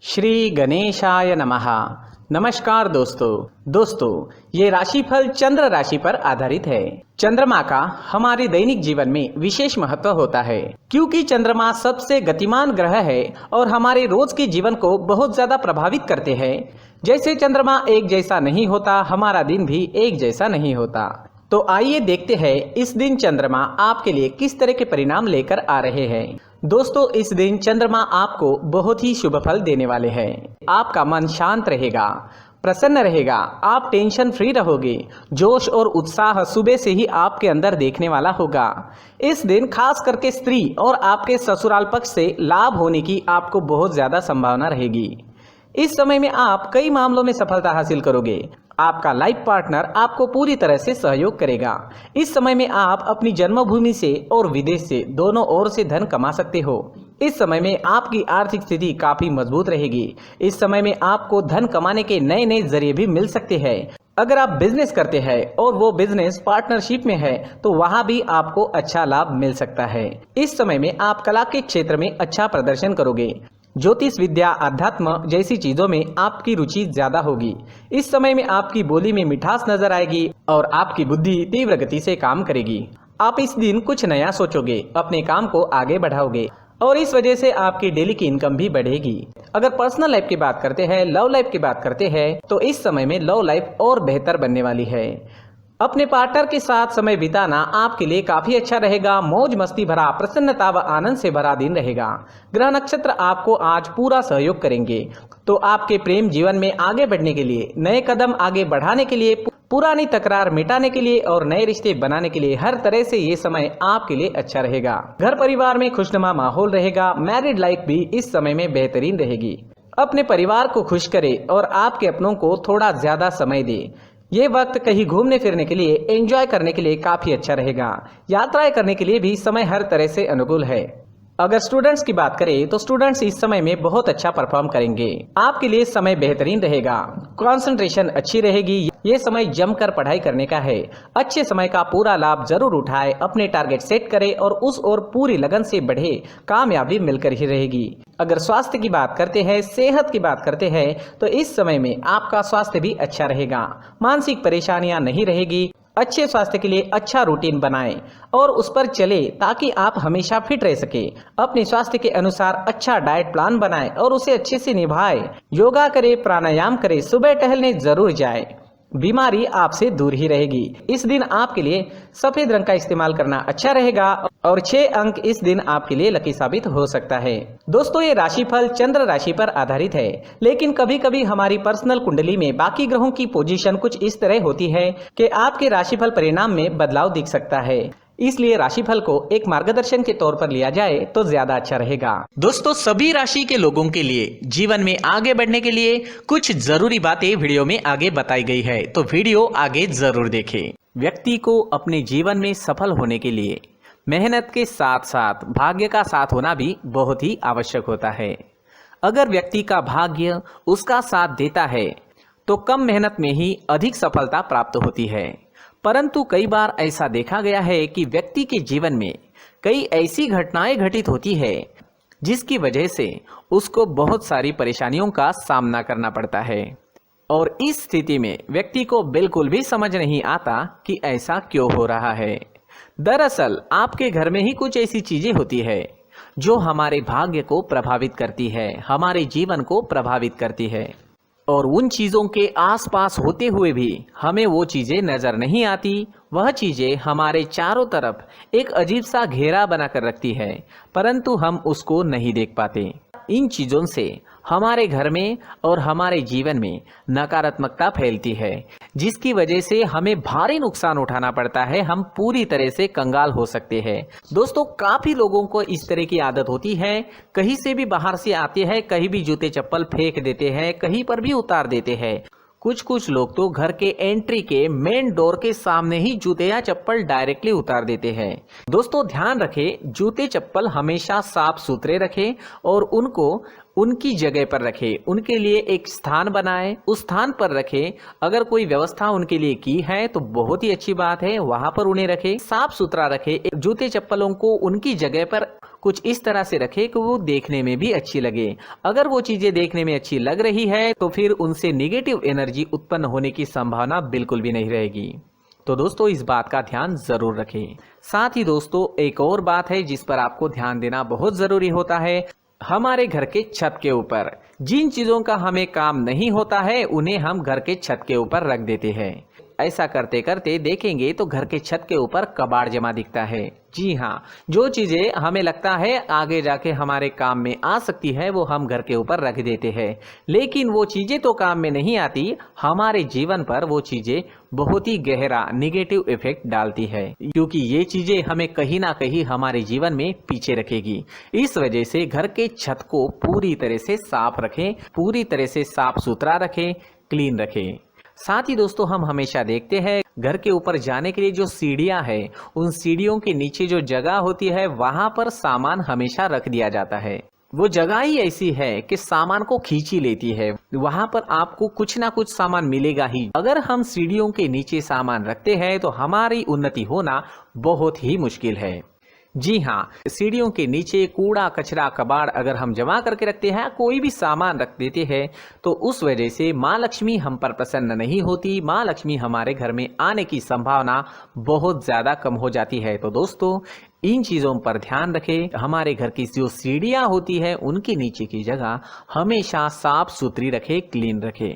श्री गणेशाय नमः। नमस्कार दोस्तों, ये राशिफल चंद्र राशि पर आधारित है। चंद्रमा का हमारे दैनिक जीवन में विशेष महत्व होता है क्योंकि चंद्रमा सबसे गतिमान ग्रह है और हमारे रोज के जीवन को बहुत ज्यादा प्रभावित करते हैं। जैसे चंद्रमा एक जैसा नहीं होता, हमारा दिन भी एक जैसा नहीं होता। तो आइए देखते हैं इस दिन चंद्रमा आपके लिए किस तरह के परिणाम लेकर आ रहे हैं। दोस्तों, इस दिन चंद्रमा आपको बहुत ही शुभ फल देने वाले हैं। आपका मन शांत रहेगा, प्रसन्न रहेगा, आप टेंशन फ्री रहोगे। जोश और उत्साह सुबह से ही आपके अंदर देखने वाला होगा। इस दिन खास करके स्त्री और आपके ससुराल पक्ष से लाभ होने की आपको बहुत ज्यादा संभावना रहेगी। इस समय में आप कई मामलों में सफलता हासिल करोगे। आपका लाइफ पार्टनर आपको पूरी तरह से सहयोग करेगा। इस समय में आप अपनी जन्मभूमि से और विदेश से दोनों ओर से धन कमा सकते हो। इस समय में आपकी आर्थिक स्थिति काफी मजबूत रहेगी। इस समय में आपको धन कमाने के नए नए जरिए भी मिल सकते हैं। अगर आप बिजनेस करते हैं और वो बिजनेस पार्टनरशिप में है तो वहां भी आपको अच्छा लाभ मिल सकता है। इस समय में आप कला के क्षेत्र में अच्छा प्रदर्शन करोगे। ज्योतिष विद्या, अध्यात्म जैसी चीजों में आपकी रुचि ज्यादा होगी। इस समय में आपकी बोली में मिठास नजर आएगी और आपकी बुद्धि तीव्र गति से काम करेगी। आप इस दिन कुछ नया सोचोगे, अपने काम को आगे बढ़ाओगे और इस वजह से आपकी डेली की इनकम भी बढ़ेगी। अगर पर्सनल लाइफ की बात करते हैं, लव लाइफ की बात करते हैं तो इस समय में लव लाइफ और बेहतर बनने वाली है। अपने पार्टनर के साथ समय बिताना आपके लिए काफी अच्छा रहेगा। मौज मस्ती भरा, प्रसन्नता व आनंद से भरा दिन रहेगा। ग्रह नक्षत्र आपको आज पूरा सहयोग करेंगे। तो आपके प्रेम जीवन में आगे बढ़ने के लिए, नए कदम आगे बढ़ाने के लिए, पुरानी तकरार मिटाने के लिए और नए रिश्ते बनाने के लिए हर तरह से ये समय आपके लिए अच्छा रहेगा। घर परिवार में खुशनुमा माहौल रहेगा। मैरिड लाइफ भी इस समय में बेहतरीन रहेगी। अपने परिवार को खुश करे और आपके अपनों को थोड़ा ज्यादा समय दे। ये वक्त कहीं घूमने फिरने के लिए, एंजॉय करने के लिए काफी अच्छा रहेगा। यात्राएं करने के लिए भी समय हर तरह से अनुकूल है। अगर स्टूडेंट्स की बात करें तो स्टूडेंट्स इस समय में बहुत अच्छा परफॉर्म करेंगे। आपके लिए समय बेहतरीन रहेगा, कंसंट्रेशन अच्छी रहेगी। ये समय जमकर पढ़ाई करने का है। अच्छे समय का पूरा लाभ जरूर उठाए, अपने टारगेट सेट करे और उस ओर पूरी लगन से बढ़े। कामयाबी मिलकर ही रहेगी। अगर स्वास्थ्य की बात करते हैं, सेहत की बात करते हैं तो इस समय में आपका स्वास्थ्य भी अच्छा रहेगा। मानसिक परेशानियां नहीं रहेगी। अच्छे स्वास्थ्य के लिए अच्छा रूटीन बनाएं और उस पर चले ताकि आप हमेशा फिट रह सके। अपने स्वास्थ्य के अनुसार अच्छा डाइट प्लान बनाएं और उसे अच्छे से निभाएं। योगा करें, प्राणायाम करें, सुबह टहलने जरूर जाएं। बीमारी आपसे दूर ही रहेगी। इस दिन आपके लिए सफेद रंग का इस्तेमाल करना अच्छा रहेगा और 6 अंक इस दिन आपके लिए लकी साबित हो सकता है। दोस्तों, ये राशिफल चंद्र राशि पर आधारित है, लेकिन कभी कभी हमारी पर्सनल कुंडली में बाकी ग्रहों की पोजीशन कुछ इस तरह होती है कि आपके राशिफल परिणाम में बदलाव दिख सकता है। इसलिए राशिफल को एक मार्गदर्शन के तौर पर लिया जाए तो ज्यादा अच्छा रहेगा। दोस्तों, सभी राशि के लोगों के लिए जीवन में आगे बढ़ने के लिए कुछ जरूरी बातें वीडियो में आगे बताई गई है, तो वीडियो आगे जरूर देखें। व्यक्ति को अपने जीवन में सफल होने के लिए मेहनत के साथ साथ भाग्य का साथ होना भी बहुत ही आवश्यक होता है। अगर व्यक्ति का भाग्य उसका साथ देता है तो कम मेहनत में ही अधिक सफलता प्राप्त होती है। परंतु कई बार ऐसा देखा गया है कि व्यक्ति के जीवन में कई ऐसी घटनाएं घटित होती है जिसकी वजह से उसको बहुत सारी परेशानियों का सामना करना पड़ता है और इस स्थिति में व्यक्ति को बिल्कुल भी समझ नहीं आता कि ऐसा क्यों हो रहा है। दरअसल आपके घर में ही कुछ ऐसी चीजें होती है जो हमारे भाग्य को प्रभावित करती है, हमारे जीवन को प्रभावित करती है और उन चीज़ों के आसपास होते हुए भी हमें वो चीज़ें नज़र नहीं आती। वह चीज़ें हमारे चारों तरफ एक अजीब सा घेरा बनाकर रखती है, परंतु हम उसको नहीं देख पाते। इन चीज़ों से हमारे घर में और हमारे जीवन में नकारात्मकता फैलती है, जिसकी वजह से हमें भारी नुकसान उठाना पड़ता है। हम पूरी तरह से कंगाल हो सकते हैं। दोस्तों, काफ़ी लोगों को इस तरह की आदत होती है, कहीं से भी बाहर से आते हैं, कहीं भी जूते चप्पल फेंक देते हैं, कहीं पर भी उतार देते हैं। कुछ लोग तो घर के एंट्री के मेन डोर के सामने ही जूते या चप्पल डायरेक्टली उतार देते हैं। दोस्तों, ध्यान रखें, जूते चप्पल हमेशा साफ सुथरे रखें और उनको उनकी जगह पर रखें। उनके लिए एक स्थान बनाएं, उस स्थान पर रखें। अगर कोई व्यवस्था उनके लिए की है तो बहुत ही अच्छी बात है, वहां पर उन्हें रखें। साफ सुथरा रखें। जूते चप्पलों को उनकी जगह पर कुछ इस तरह से रखें कि वो देखने में भी अच्छी लगे। अगर वो चीजें देखने में अच्छी लग रही है तो फिर उनसे नेगेटिव एनर्जी उत्पन्न होने की संभावना बिल्कुल भी नहीं रहेगी। तो दोस्तों इस बात का ध्यान जरूर रखें। साथ ही दोस्तों एक और बात है जिस पर आपको ध्यान देना बहुत जरूरी होता है, हमारे घर के छत के ऊपर जिन चीजों का हमें काम नहीं होता है उन्हें हम घर के छत के ऊपर रख देते हैं। ऐसा करते करते देखेंगे तो घर के छत के ऊपर कबाड़ जमा दिखता है। जी हाँ, जो चीजें हमें लगता है आगे जाके हमारे काम में आ सकती है वो हम घर के ऊपर रख देते हैं, लेकिन वो चीजें तो काम में नहीं आती, हमारे जीवन पर वो चीजें बहुत ही गहरा नेगेटिव इफेक्ट डालती है, क्योंकि ये चीजें हमें कहीं ना कहीं हमारे जीवन में पीछे रखेगी। इस वजह से घर के छत को पूरी तरह से साफ रखें, पूरी तरह से साफ सुथरा रखें, क्लीन रखें। साथ ही दोस्तों हम हमेशा देखते हैं घर के ऊपर जाने के लिए जो सीढ़ियां हैं, उन सीढ़ियों के नीचे जो जगह होती है वहां पर सामान हमेशा रख दिया जाता है। वो जगह ही ऐसी है कि सामान को खींची लेती है, वहां पर आपको कुछ ना कुछ सामान मिलेगा ही। अगर हम सीढ़ियों के नीचे सामान रखते हैं तो हमारी उन्नति होना बहुत ही मुश्किल है। जी हाँ, सीढ़ियों के नीचे कूड़ा कचरा कबाड़ अगर हम जमा करके रखते हैं, कोई भी सामान रख देते हैं, तो उस वजह से माँ लक्ष्मी हम पर प्रसन्न नहीं होती, माँ लक्ष्मी हमारे घर में आने की संभावना बहुत ज़्यादा कम हो जाती है। तो दोस्तों इन चीज़ों पर ध्यान रखें। हमारे घर की जो सीढ़ियाँ होती है उनके नीचे की जगह हमेशा साफ सुथरी रखें, क्लीन रखें।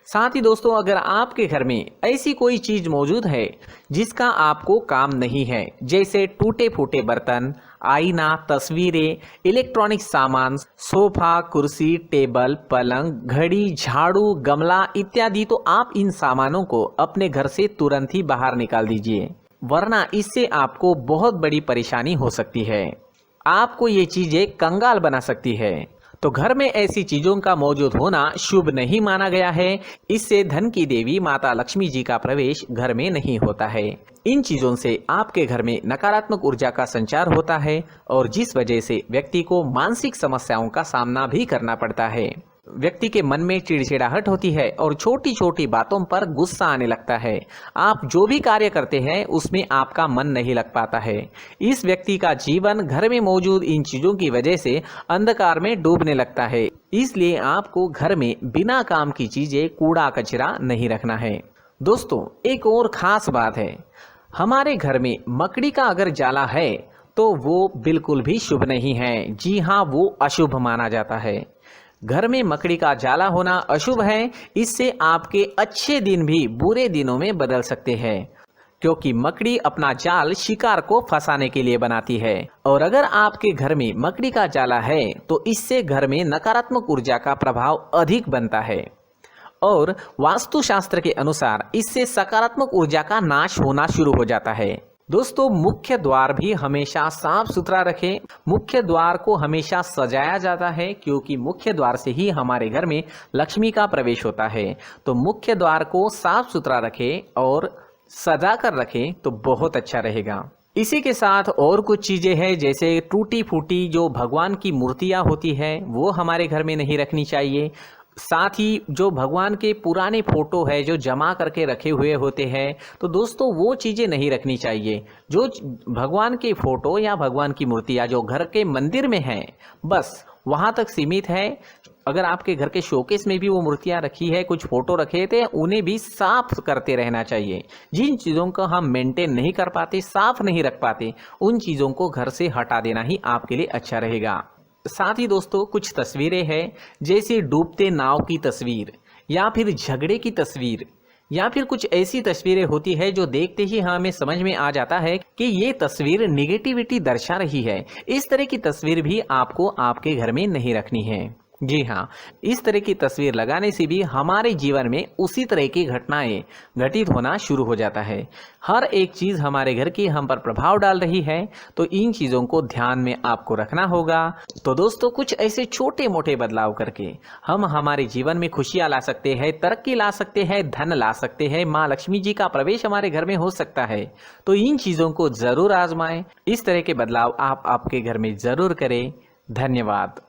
साथ ही दोस्तों अगर आपके घर में ऐसी कोई चीज मौजूद है जिसका आपको काम नहीं है, जैसे टूटे फूटे बर्तन, आईना, तस्वीरें, इलेक्ट्रॉनिक सामान, सोफा, कुर्सी, टेबल, पलंग, घड़ी, झाड़ू, गमला इत्यादि, तो आप इन सामानों को अपने घर से तुरंत ही बाहर निकाल दीजिए, वरना इससे आपको बहुत बड़ी परेशानी हो सकती है। आपको ये चीजें कंगाल बना सकती है। तो घर में ऐसी चीजों का मौजूद होना शुभ नहीं माना गया है। इससे धन की देवी माता लक्ष्मी जी का प्रवेश घर में नहीं होता है। इन चीजों से आपके घर में नकारात्मक ऊर्जा का संचार होता है और जिस वजह से व्यक्ति को मानसिक समस्याओं का सामना भी करना पड़ता है। व्यक्ति के मन में चिड़चिड़ाहट होती है और छोटी छोटी बातों पर गुस्सा आने लगता है। आप जो भी कार्य करते हैं उसमें आपका मन नहीं लग पाता है। इस व्यक्ति का जीवन घर में मौजूद इन चीजों की वजह से अंधकार में डूबने लगता है। इसलिए आपको घर में बिना काम की चीजें, कूड़ा कचरा नहीं रखना है। दोस्तों एक और खास बात है, हमारे घर में मकड़ी का अगर जाला है तो वो बिल्कुल भी शुभ नहीं है। जी हाँ, वो अशुभ माना जाता है। घर में मकड़ी का जाला होना अशुभ है। इससे आपके अच्छे दिन भी बुरे दिनों में बदल सकते हैं, क्योंकि मकड़ी अपना जाल शिकार को फंसाने के लिए बनाती है। और अगर आपके घर में मकड़ी का जाला है तो इससे घर में नकारात्मक ऊर्जा का प्रभाव अधिक बनता है और वास्तुशास्त्र के अनुसार इससे सकारात्मक ऊर्जा का नाश होना शुरू हो जाता है। दोस्तों मुख्य द्वार भी हमेशा साफ सुथरा रखें। मुख्य द्वार को हमेशा सजाया जाता है, क्योंकि मुख्य द्वार से ही हमारे घर में लक्ष्मी का प्रवेश होता है। तो मुख्य द्वार को साफ सुथरा रखें और सजा कर रखें तो बहुत अच्छा रहेगा। इसी के साथ और कुछ चीजें हैं, जैसे टूटी फूटी जो भगवान की मूर्तियां होती है वो हमारे घर में नहीं रखनी चाहिए। साथ ही जो भगवान के पुराने फोटो है जो जमा करके रखे हुए होते हैं, तो दोस्तों वो चीज़ें नहीं रखनी चाहिए। जो भगवान के फोटो या भगवान की मूर्तियाँ जो घर के मंदिर में हैं बस वहाँ तक सीमित है। अगर आपके घर के शोकेस में भी वो मूर्तियाँ रखी है, कुछ फोटो रखे थे, उन्हें भी साफ करते रहना चाहिए। जिन चीज़ों को हम मेंटेन नहीं कर पाते, साफ नहीं रख पाते, उन चीज़ों को घर से हटा देना ही आपके लिए अच्छा रहेगा। साथ ही दोस्तों कुछ तस्वीरें हैं, जैसे डूबते नाव की तस्वीर या फिर झगड़े की तस्वीर या फिर कुछ ऐसी तस्वीरें होती है जो देखते ही हमें समझ में आ जाता है कि ये तस्वीर निगेटिविटी दर्शा रही है। इस तरह की तस्वीर भी आपको आपके घर में नहीं रखनी है। जी हाँ, इस तरह की तस्वीर लगाने से भी हमारे जीवन में उसी तरह की घटनाएं घटित होना शुरू हो जाता है। हर एक चीज़ हमारे घर की हम पर प्रभाव डाल रही है, तो इन चीज़ों को ध्यान में आपको रखना होगा। तो दोस्तों कुछ ऐसे छोटे मोटे बदलाव करके हम हमारे जीवन में खुशियाँ ला सकते हैं, तरक्की ला सकते हैं, धन ला सकते हैं, माँ लक्ष्मी जी का प्रवेश हमारे घर में हो सकता है। तो इन चीज़ों को ज़रूर आजमाएं। इस तरह के बदलाव आप आपके घर में ज़रूर करें। धन्यवाद।